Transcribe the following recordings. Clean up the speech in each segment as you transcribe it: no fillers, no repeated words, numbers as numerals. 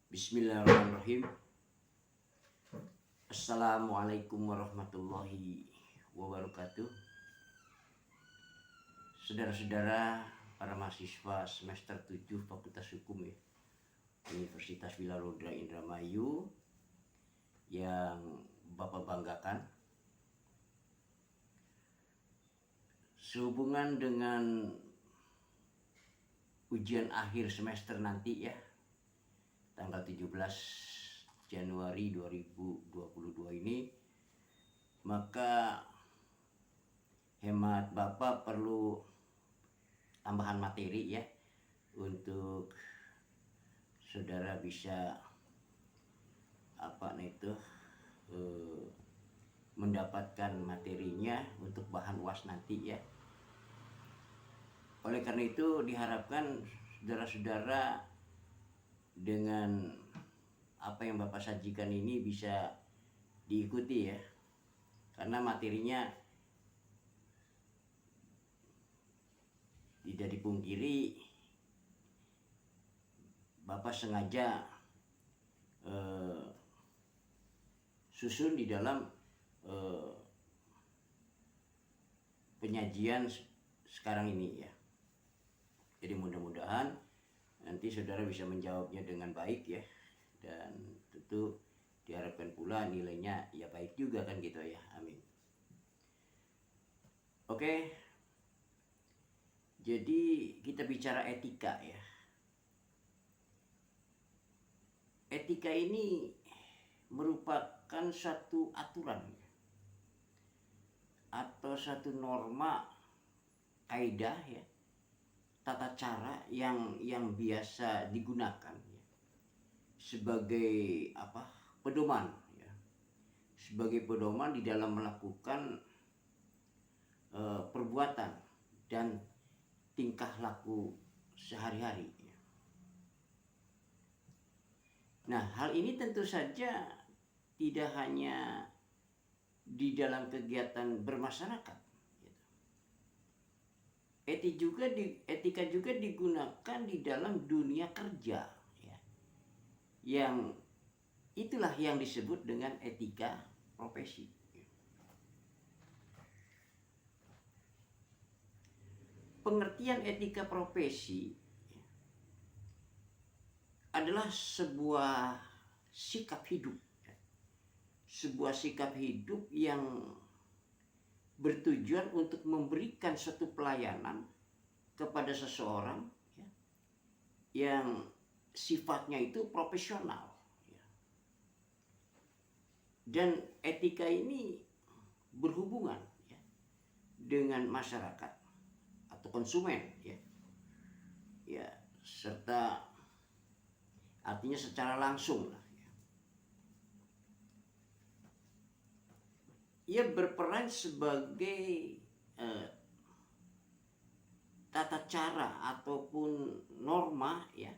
Bismillahirrahmanirrahim. Assalamualaikum warahmatullahi wabarakatuh. Saudara-saudara para mahasiswa semester 7 Fakultas Hukum ya, Universitas Wilarodra Indramayu yang Bapak banggakan, sehubungan dengan ujian akhir semester nanti ya, tanggal 17 Januari 2022 ini, maka hemat Bapak perlu tambahan materi ya, untuk saudara bisa mendapatkan materinya untuk bahan UAS nanti ya. Oleh karena itu diharapkan saudara-saudara dengan apa yang Bapak sajikan ini bisa diikuti ya, karena materinya tidak dipungkiri Bapak sengaja susun di dalam penyajian sekarang ini ya. Jadi mudah-mudahan nanti saudara bisa menjawabnya dengan baik ya, dan tentu diharapkan pula nilainya ya baik juga kan gitu ya, amin. Oke, jadi kita bicara etika ya. Etika ini merupakan satu aturan atau satu norma, kaidah ya, tata cara yang biasa digunakan ya, sebagai pedoman ya, sebagai pedoman di dalam melakukan perbuatan dan tingkah laku sehari-hari ya. Nah, hal ini tentu saja tidak hanya di dalam kegiatan bermasyarakat. Etika juga digunakan di dalam dunia kerja ya, yang itulah yang disebut dengan etika profesi. Pengertian etika profesi adalah sebuah sikap hidup, yang bertujuan untuk memberikan suatu pelayanan kepada seseorang ya, yang sifatnya itu profesional ya. Dan etika ini berhubungan ya, dengan masyarakat atau konsumen ya, serta artinya secara langsung lah. Ia berperan sebagai tata cara ataupun norma ya,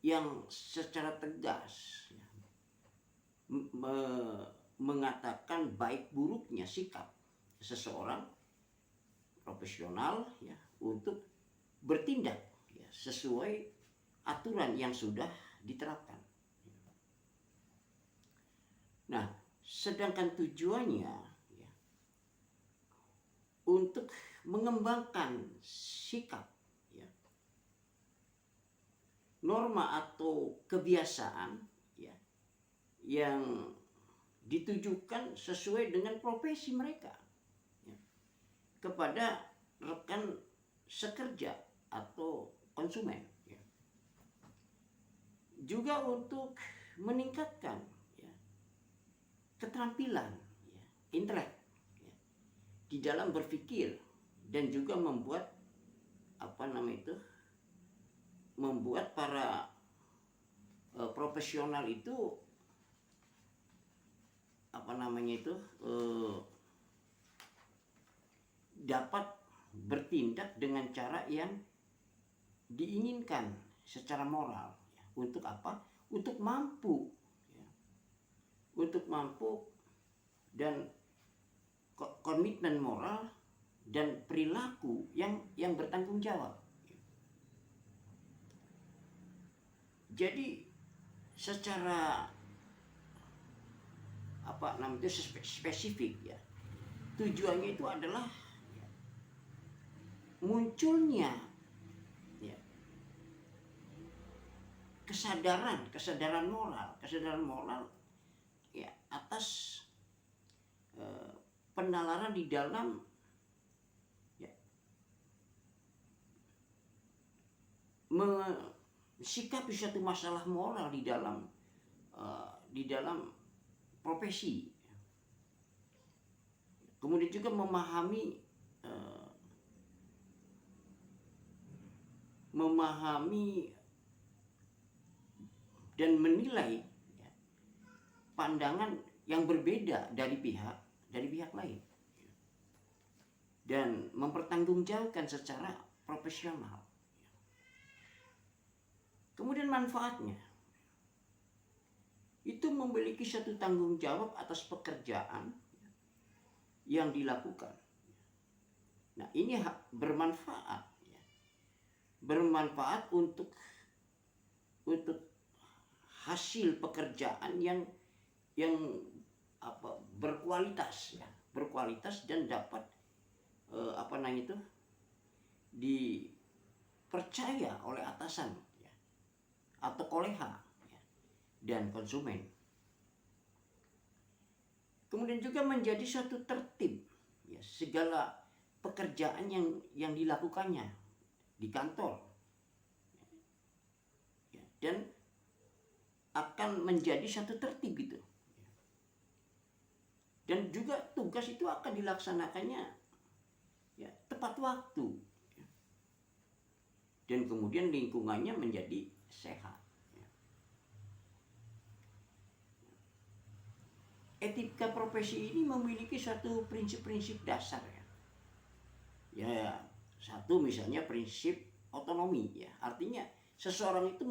yang secara tegas ya, mengatakan baik buruknya sikap seseorang profesional ya, untuk bertindak ya, sesuai aturan yang sudah diterapkan. Nah, sedangkan tujuannya ya, untuk mengembangkan sikap ya, norma atau kebiasaan ya, yang ditujukan sesuai dengan profesi mereka ya, kepada rekan sekerja atau konsumen ya. Juga untuk meningkatkan ya, keterampilan ya, intelek ya, di dalam berpikir, dan juga membuat membuat para profesional itu dapat bertindak dengan cara yang diinginkan secara moral ya. Untuk apa? Untuk mampu ya, dan komitmen moral dan perilaku yang bertanggung jawab. Jadi secara spesifik ya, tujuannya itu adalah munculnya ya, kesadaran moral ya atas penalaran di dalam ya, mensikapi suatu masalah moral di dalam profesi, kemudian juga memahami dan menilai ya, pandangan yang berbeda dari pihak lain dan mempertanggungjawabkan secara profesional. Kemudian manfaatnya itu memiliki satu tanggung jawab atas pekerjaan yang dilakukan. Nah, ini bermanfaat ya. Bermanfaat untuk hasil pekerjaan yang berkualitas ya, berkualitas dan dapat dipercaya oleh atasan ya, atau kolega ya, dan konsumen. Kemudian juga menjadi suatu tertib ya, segala pekerjaan yang dilakukannya di kantor ya, dan akan menjadi satu tertib gitu. Dan juga tugas itu akan dilaksanakannya ya, tepat waktu ya. Dan kemudian lingkungannya menjadi sehat ya. Etika profesi ini memiliki suatu prinsip-prinsip dasar ya. Ya, satu misalnya prinsip otonomi ya. Artinya seseorang itu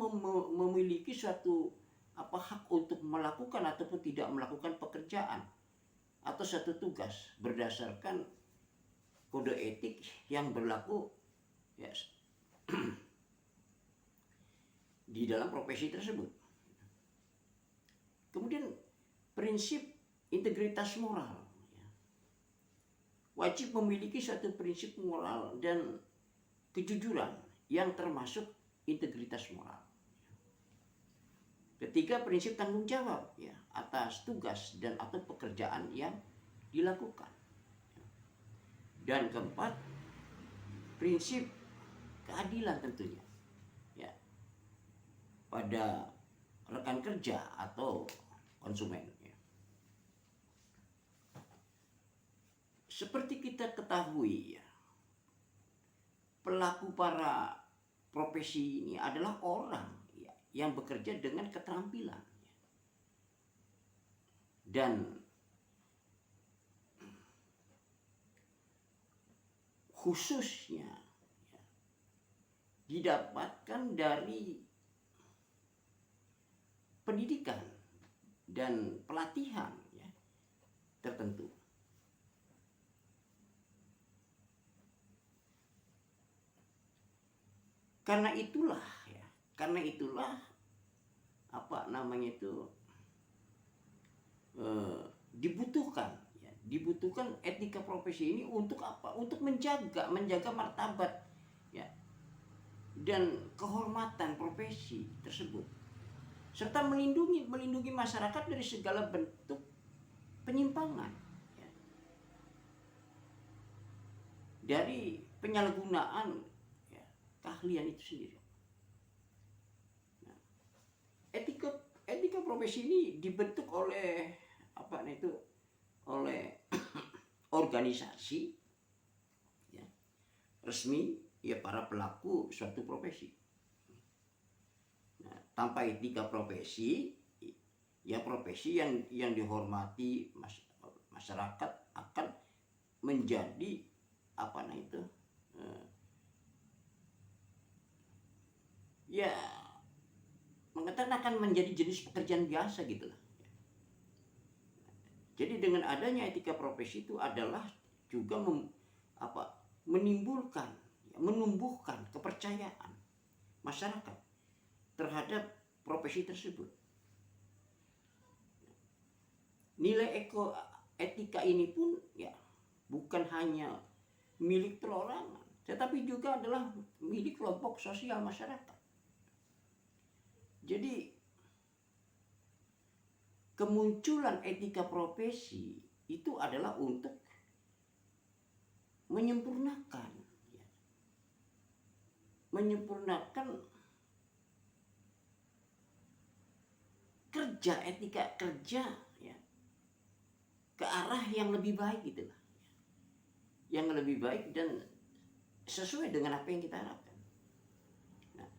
memiliki suatu hak untuk melakukan ataupun tidak melakukan pekerjaan atau satu tugas berdasarkan kode etik yang berlaku ya, di dalam profesi tersebut. Kemudian prinsip integritas moral ya. Wajib memiliki suatu prinsip moral dan kejujuran yang termasuk integritas moral. Ketiga, prinsip tanggung jawab ya atas tugas dan atau pekerjaan yang dilakukan. Dan keempat, prinsip keadilan tentunya ya pada rekan kerja atau konsumen ya. Seperti kita ketahui ya, pelaku para profesi ini adalah orang yang bekerja dengan keterampilan dan khususnya ya, didapatkan dari pendidikan dan pelatihan ya, tertentu. Karena itulah dibutuhkan etika profesi ini untuk apa? Untuk menjaga martabat ya dan kehormatan profesi tersebut, serta melindungi masyarakat dari segala bentuk penyimpangan ya, dari penyalahgunaan ya, keahlian itu sendiri. Etika profesi ini dibentuk oleh organisasi ya, resmi ya para pelaku suatu profesi. Nah, tanpa etika profesi ya profesi yang dihormati masyarakat akan menjadi ya mengatakan akan menjadi jenis pekerjaan biasa gitu lah. Jadi dengan adanya etika profesi itu adalah juga menumbuhkan kepercayaan masyarakat terhadap profesi tersebut. nilai etika ini pun ya bukan hanya milik perorangan, tetapi juga adalah milik kelompok sosial masyarakat. Jadi kemunculan etika profesi itu adalah untuk menyempurnakan kerja, etika kerja ya, ke arah yang lebih baik gitu lah, yang lebih baik dan sesuai dengan apa yang kita harapkan. Nah,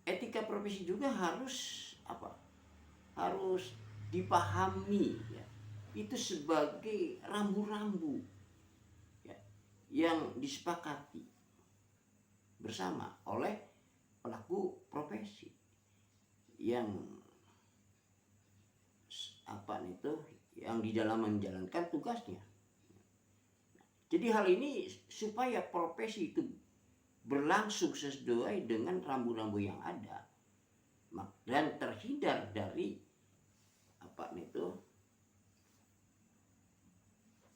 etika profesi juga harus harus dipahami ya, itu sebagai rambu-rambu ya, yang disepakati bersama oleh pelaku profesi yang yang di dalam menjalankan tugasnya. Jadi hal ini supaya profesi itu berlangsung sesuai dengan rambu-rambu yang ada dan terhindar dari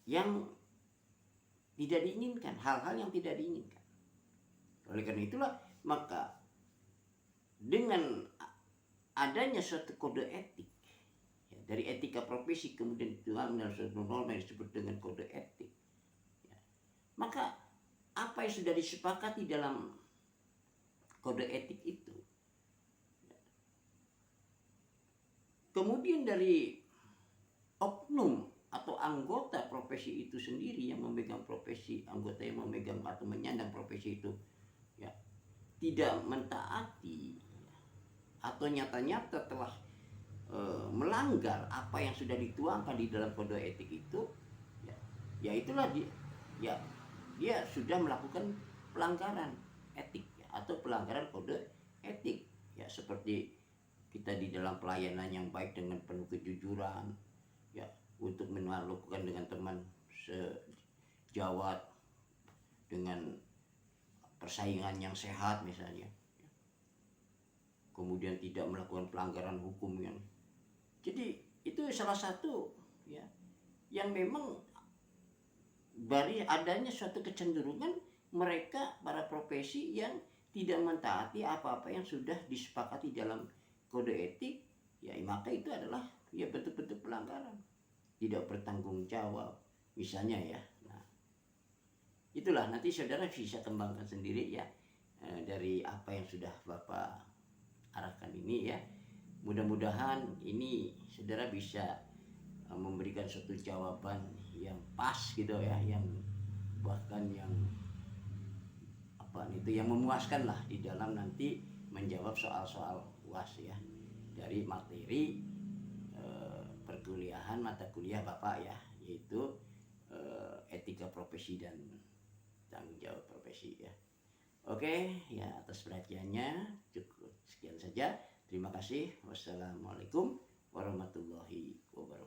yang tidak diinginkan, hal-hal yang tidak diinginkan. Oleh karena itulah maka dengan adanya suatu kode etik ya, dari etika profesi kemudian dituang dalam suatu norma yang disebut dengan kode etik ya, maka apa yang sudah disepakati dalam kode etik itu ya, kemudian dari oknum atau anggota profesi itu sendiri yang memegang profesi, anggota yang memegang atau menyandang profesi itu ya tidak mentaati atau nyata-nyata telah melanggar apa yang sudah dituangkan di dalam kode etik itu ya itulah dia sudah melakukan pelanggaran etik ya, atau pelanggaran kode etik ya, seperti kita di dalam pelayanan yang baik dengan penuh kejujuran ya, untuk melakukan dengan teman sejawat dengan persaingan yang sehat misalnya, kemudian tidak melakukan pelanggaran hukum yang, jadi itu salah satu ya yang memang dari adanya suatu kecenderungan mereka para profesi yang tidak mentaati apa-apa yang sudah disepakati dalam kode etik ya, maka itu adalah ya betul-betul pelanggaran, tidak bertanggung jawab misalnya ya. Nah, itulah nanti saudara bisa kembangkan sendiri ya dari apa yang sudah Bapak arahkan ini ya. Mudah-mudahan ini saudara bisa memberikan suatu jawaban yang pas gitu ya, yang bahkan yang yang memuaskan lah di dalam nanti menjawab soal-soal UAS ya, dari materi perkuliahan mata kuliah Bapak ya, yaitu etika profesi dan tanggung jawab profesi ya. Oke ya, atas perhatiannya cukup sekian saja. Terima kasih. Wassalamualaikum warahmatullahi wabarakatuh.